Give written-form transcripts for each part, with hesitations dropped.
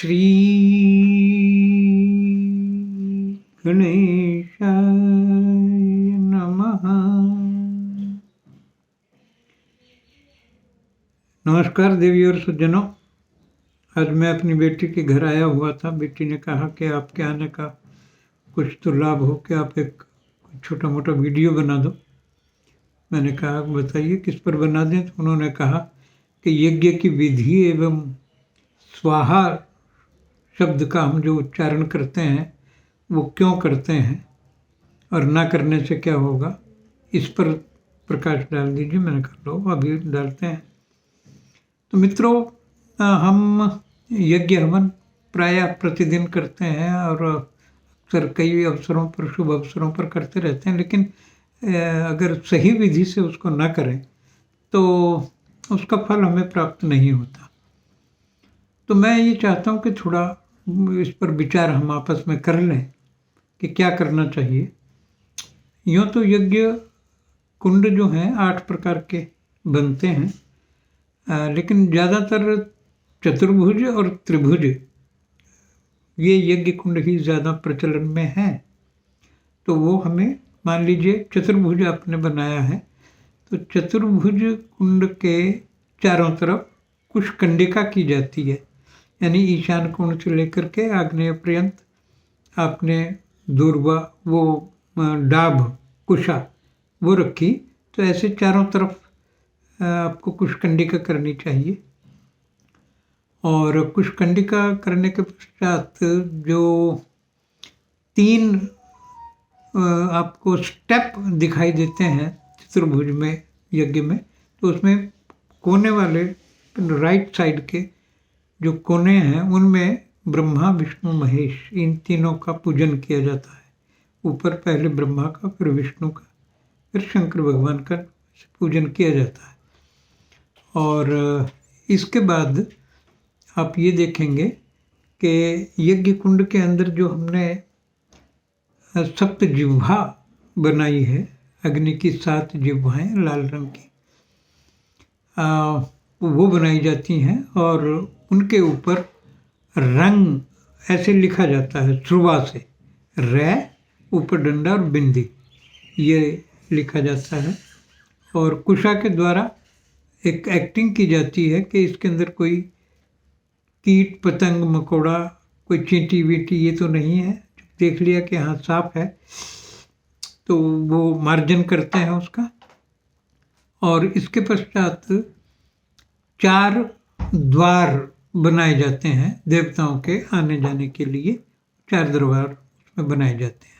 श्री गणेशाय नमः। नमस्कार देवी और सज्जनों। आज मैं अपनी बेटी के घर आया हुआ था। बेटी ने कहा कि आपके आने का कुछ तो लाभ हो कि आप एक छोटा मोटा वीडियो बना दो। मैंने कहा बताइए किस पर बना दें। तो उन्होंने कहा कि यज्ञ की विधि एवं स्वाहा शब्द का हम जो उच्चारण करते हैं वो क्यों करते हैं और ना करने से क्या होगा, इस पर प्रकाश डाल दीजिए। मैंने कहा लो अभी डालते हैं। तो मित्रों, हम यज्ञ हवन प्रायः प्रतिदिन करते हैं और अक्सर कई अवसरों पर, शुभ अवसरों पर करते रहते हैं, लेकिन अगर सही विधि से उसको ना करें तो उसका फल हमें प्राप्त नहीं होता। तो मैं ये चाहता हूँ कि थोड़ा इस पर विचार हम आपस में कर लें कि क्या करना चाहिए। यूँ तो यज्ञ कुंड जो हैं 8 प्रकार के बनते हैं, लेकिन ज़्यादातर चतुर्भुज और त्रिभुज ये यज्ञ कुंड ही ज़्यादा प्रचलन में हैं। तो वो हमें, मान लीजिए चतुर्भुज आपने बनाया है, तो चतुर्भुज कुंड के चारों तरफ कुशकंडिका की जाती है, यानी ईशान कोण से लेकर के आग्नेय पर्यंत आपने दूर्वा, वो डाभ, कुशा वो रखी। तो ऐसे चारों तरफ आपको कुशकंडिका करनी चाहिए। और कुशकंडिका करने के पश्चात जो 3 आपको स्टेप दिखाई देते हैं चतुर्भुज में, यज्ञ में, तो उसमें कोने वाले राइट साइड के जो कोने हैं उनमें ब्रह्मा, विष्णु, महेश, इन तीनों का पूजन किया जाता है। ऊपर पहले ब्रह्मा का, फिर विष्णु का, फिर शंकर भगवान का पूजन किया जाता है। और इसके बाद आप ये देखेंगे कि यज्ञ कुंड के अंदर जो हमने सप्त जिह्वा बनाई है, अग्नि की 7 जिह्वाएं लाल रंग की, वो बनाई जाती हैं और उनके ऊपर रंग ऐसे लिखा जाता है श्रुवा से, रै, ऊपर डंडा और बिंदी, ये लिखा जाता है। और कुशा के द्वारा एक एक्टिंग की जाती है कि इसके अंदर कोई कीट पतंग मकोड़ा, कोई चींटी वीटी ये तो नहीं है। देख लिया कि हाँ साफ है, तो वो मार्जन करते हैं उसका। और इसके पश्चात 4 द्वार बनाए जाते हैं देवताओं के आने जाने के लिए। 4 दरबार उसमें बनाए जाते हैं।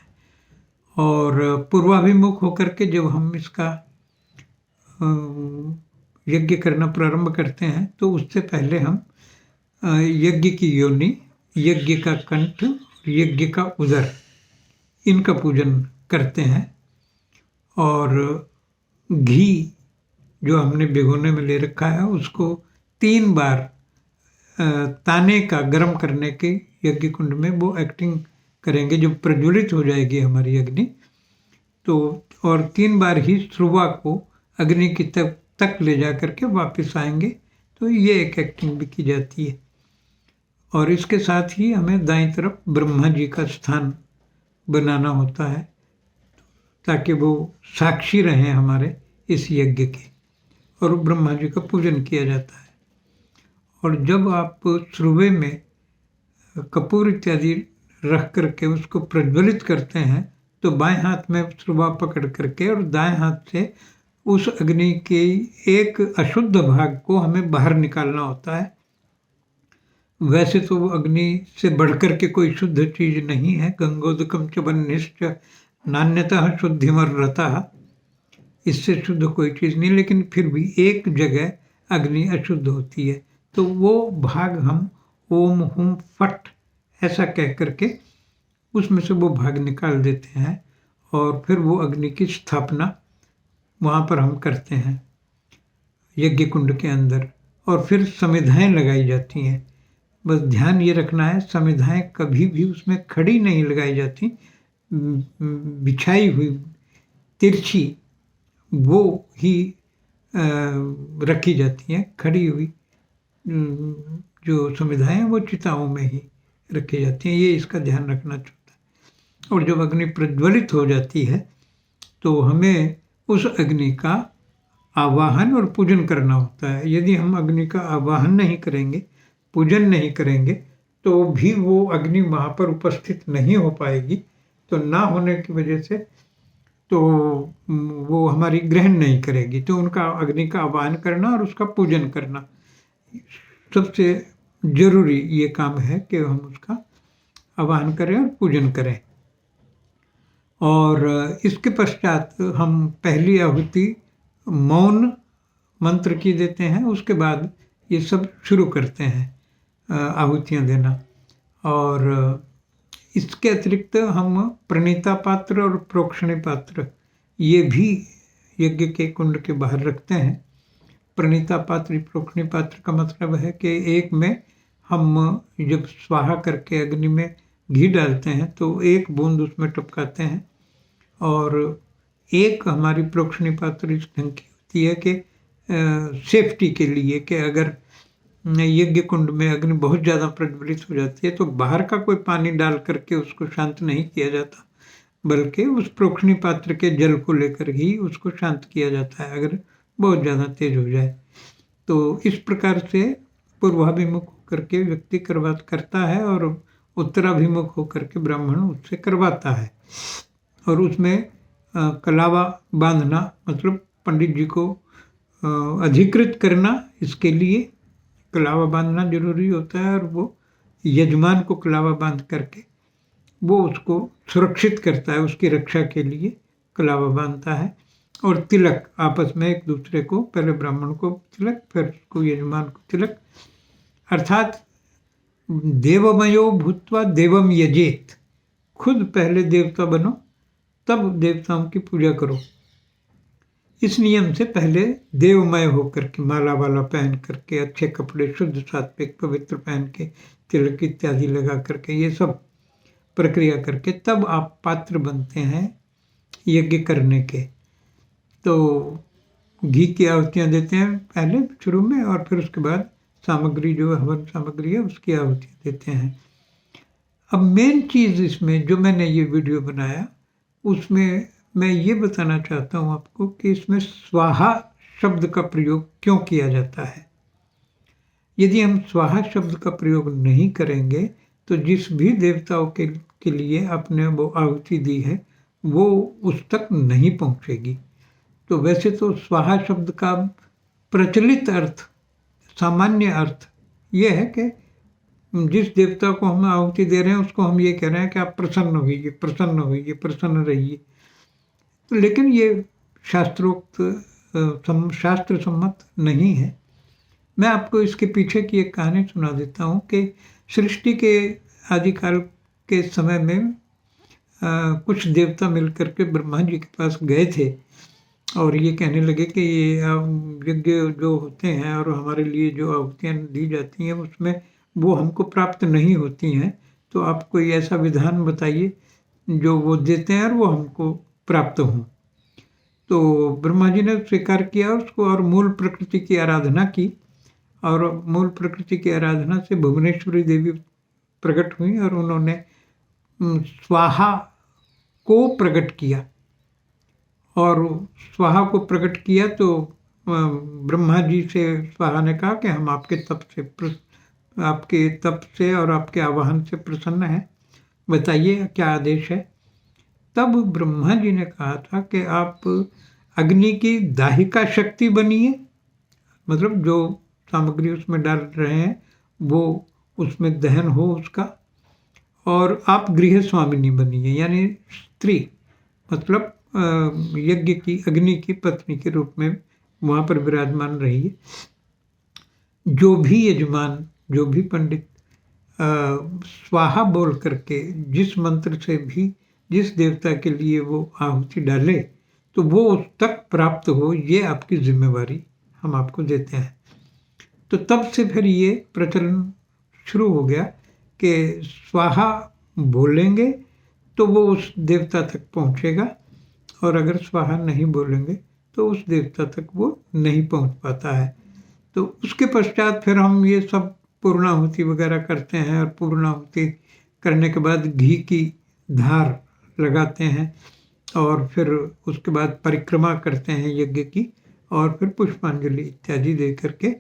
और पूर्वाभिमुख होकर के जब हम इसका यज्ञ करना प्रारंभ करते हैं तो उससे पहले हम यज्ञ की योनि, यज्ञ का कंठ, यज्ञ का उदर, इनका पूजन करते हैं। और घी जो हमने भिगोने में ले रखा है उसको 3 बार ताने का गर्म करने के यज्ञ कुंड में वो एक्टिंग करेंगे। जब प्रज्वलित हो जाएगी हमारी अग्नि तो, और 3 बार ही श्रुवा को अग्नि की तक ले जा करके वापस आएंगे। तो ये एक एक्टिंग भी की जाती है। और इसके साथ ही हमें दाईं तरफ ब्रह्मा जी का स्थान बनाना होता है ताकि वो साक्षी रहें हमारे इस यज्ञ के, और ब्रह्मा जी का पूजन किया जाता है। और जब आप श्रुवे में कपूर इत्यादि रख करके उसको प्रज्वलित करते हैं तो बाएं हाथ में श्रुवा पकड़ करके और दाएं हाथ से उस अग्नि के एक अशुद्ध भाग को हमें बाहर निकालना होता है। वैसे तो अग्नि से बढ़कर के कोई शुद्ध चीज नहीं है। गंगोदकम च वह्निश्च नान्यतः शुद्धिमर्हतः, इससे शुद्ध कोई चीज नहीं, लेकिन फिर भी एक जगह अग्नि अशुद्ध होती है। तो वो भाग हम ओम हुम फट ऐसा कह करके उसमें से वो भाग निकाल देते हैं और फिर वो अग्नि की स्थापना वहाँ पर हम करते हैं यज्ञ कुंड के अंदर। और फिर समिधाएं लगाई जाती हैं। बस ध्यान ये रखना है, समिधाएं कभी भी उसमें खड़ी नहीं लगाई जाती, बिछाई हुई तिरछी वो ही रखी जाती हैं। खड़ी हुई जो समिधाएं हैं वो चिताओं में ही रखी जाती हैं। ये इसका ध्यान रखना चाहिए। और जब अग्नि प्रज्वलित हो जाती है तो हमें उस अग्नि का आवाहन और पूजन करना होता है। यदि हम अग्नि का आवाहन नहीं करेंगे, पूजन नहीं करेंगे, तो भी वो अग्नि वहाँ पर उपस्थित नहीं हो पाएगी। तो ना होने की वजह से तो वो हमारी ग्रहण नहीं करेगी। तो उनका अग्नि का आवाहन करना और उसका पूजन करना सबसे जरूरी ये काम है कि हम उसका आवाहन करें और पूजन करें। और इसके पश्चात हम पहली आहुति मौन मंत्र की देते हैं। उसके बाद ये सब शुरू करते हैं आहुतियाँ देना। और इसके अतिरिक्त हम प्रणीता पात्र और प्रोक्षणी पात्र ये भी यज्ञ के कुंड के बाहर रखते हैं। प्रणीता पात्र प्रोक्षणी पात्र का मतलब है कि एक में हम जब स्वाहा करके अग्नि में घी डालते हैं तो एक बूंद उसमें टपकाते हैं। और एक हमारी प्रोक्षणी पात्र इस ढंग की होती है कि सेफ्टी के लिए कि अगर यज्ञ कुंड में अग्नि बहुत ज़्यादा प्रज्वलित हो जाती है तो बाहर का कोई पानी डाल करके उसको शांत नहीं किया जाता, बल्कि उस प्रोक्षणी पात्र के जल को लेकर ही उसको शांत किया जाता है अगर बहुत ज़्यादा तेज हो जाए। तो इस प्रकार से पूर्वाभिमुख होकर के व्यक्ति करता है और उत्तराभिमुख होकर के ब्राह्मण उससे करवाता है। और उसमें कलावा बांधना मतलब पंडित जी को अधिकृत करना, इसके लिए कलावा बांधना जरूरी होता है। और वो यजमान को कलावा बांध करके वो उसको सुरक्षित करता है, उसकी रक्षा के लिए कलावा बांधता है। और तिलक आपस में एक दूसरे को, पहले ब्राह्मण को तिलक फिर उसको यजमान को तिलक, अर्थात देवमयो भूत्वा देवम यजेत, खुद पहले देवता बनो तब देवताओं की पूजा करो। इस नियम से पहले देवमय होकर के माला वाला पहन करके, अच्छे कपड़े शुद्ध सात्विक पवित्र पहन के, तिलक इत्यादि लगा करके, ये सब प्रक्रिया करके तब आप पात्र बनते हैं यज्ञ करने के। तो घी की आहुतियाँ देते हैं पहले शुरू में और फिर उसके बाद सामग्री जो हवन सामग्री है उसकी आहुतियाँ देते हैं। अब मेन चीज़ इसमें जो मैंने ये वीडियो बनाया उसमें मैं ये बताना चाहता हूँ आपको कि इसमें स्वाहा शब्द का प्रयोग क्यों किया जाता है। यदि हम स्वाहा शब्द का प्रयोग नहीं करेंगे तो जिस भी देवताओं के लिए आपने वो आहुति दी है वो उस तक नहीं पहुँचेगी। तो वैसे तो स्वाहा शब्द का प्रचलित अर्थ, सामान्य अर्थ ये है कि जिस देवता को हम आहुति दे रहे हैं उसको हम ये कह रहे हैं कि आप प्रसन्न होइए, प्रसन्न होइए, प्रसन्न रहिए। लेकिन ये शास्त्रोक्त शास्त्र सम्मत नहीं है। मैं आपको इसके पीछे की एक कहानी सुना देता हूँ कि सृष्टि के आदिकाल के समय में कुछ देवता मिलकर के ब्रह्मा जी के पास गए थे और ये कहने लगे कि ये यज्ञ जो होते हैं और हमारे लिए जो आहुतियाँ दी जाती हैं उसमें वो हमको प्राप्त नहीं होती हैं, तो आप कोई ऐसा विधान बताइए जो वो देते हैं और वो हमको प्राप्त हों। तो ब्रह्मा जी ने स्वीकार किया उसको और मूल प्रकृति की आराधना की। और मूल प्रकृति की आराधना से भुवनेश्वरी देवी प्रकट हुई और उन्होंने स्वाहा को प्रकट किया। और स्वाहा को प्रकट किया तो ब्रह्मा जी से स्वाहा ने कहा कि हम आपके तप से और आपके आवाहन से प्रसन्न हैं, बताइए क्या आदेश है। तब ब्रह्मा जी ने कहा था कि आप अग्नि की दाहिका शक्ति बनिए, मतलब जो सामग्री उसमें डाल रहे हैं वो उसमें दहन हो उसका, और आप गृह स्वामिनी बनिए, यानी स्त्री, मतलब यज्ञ की अग्नि की पत्नी के रूप में वहाँ पर विराजमान रहिए। जो भी यजमान, जो भी पंडित स्वाहा बोल करके जिस मंत्र से भी जिस देवता के लिए वो आहुति डाले तो वो उस तक प्राप्त हो, ये आपकी जिम्मेवारी हम आपको देते हैं। तो तब से फिर ये प्रचलन शुरू हो गया कि स्वाहा बोलेंगे तो वो उस देवता तक पहुँचेगा और अगर स्वाहा नहीं बोलेंगे तो उस देवता तक वो नहीं पहुँच पाता है। तो उसके पश्चात फिर हम ये सब पूर्णाहुति वगैरह करते हैं और पूर्णाहुति करने के बाद घी की धार लगाते हैं और फिर उसके बाद परिक्रमा करते हैं यज्ञ की और फिर पुष्पांजलि इत्यादि दे करके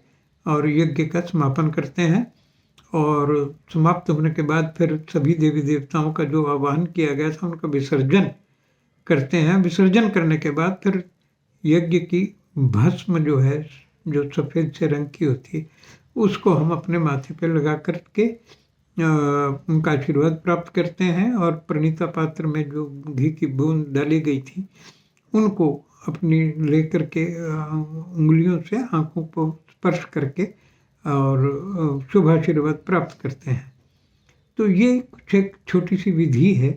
और यज्ञ का समापन करते हैं। और समाप्त होने के बाद फिर सभी देवी देवताओं का जो आवाहन किया गया था उनका विसर्जन करते हैं। विसर्जन करने के बाद फिर यज्ञ की भस्म जो है, जो सफ़ेद से रंग की होती है, उसको हम अपने माथे पे लगा करके उनका आशीर्वाद प्राप्त करते हैं और प्रणीता पात्र में जो घी की बूंद डाली गई थी उनको अपनी लेकर के उंगलियों से आंखों को स्पर्श करके और शुभ आशीर्वाद प्राप्त करते हैं। तो ये कुछ एक छोटी सी विधि है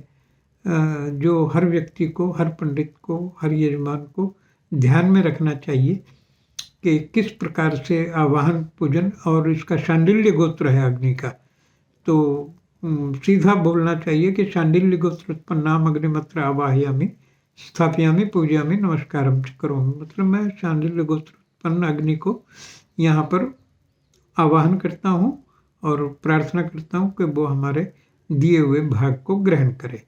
जो हर व्यक्ति को, हर पंडित को, हर यजमान को ध्यान में रखना चाहिए कि किस प्रकार से आवाहन पूजन, और इसका शांडिल्य गोत्र है अग्नि का, तो सीधा बोलना चाहिए कि शांडिल्य गोत्र उत्पन्नाम अग्निमत्र आवाहयामि स्थापयामि पूजयामि नमस्कारम च करोमि। मतलब मैं शांडिल्य गोत्र उत्पन्न अग्नि को यहाँ पर आवाहन करता हूँ और प्रार्थना करता हूँ कि वो हमारे दिए हुए भाग को ग्रहण करे।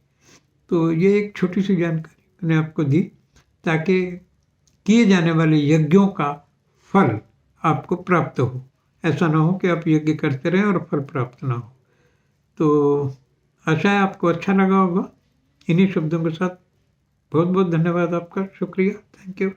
तो ये एक छोटी सी जानकारी मैंने आपको दी ताकि किए जाने वाले यज्ञों का फल आपको प्राप्त हो। ऐसा ना हो कि आप यज्ञ करते रहें और फल प्राप्त ना हो। तो आशा है आपको अच्छा लगा होगा। इन्हीं शब्दों के साथ बहुत बहुत धन्यवाद आपका, शुक्रिया, थैंक यू।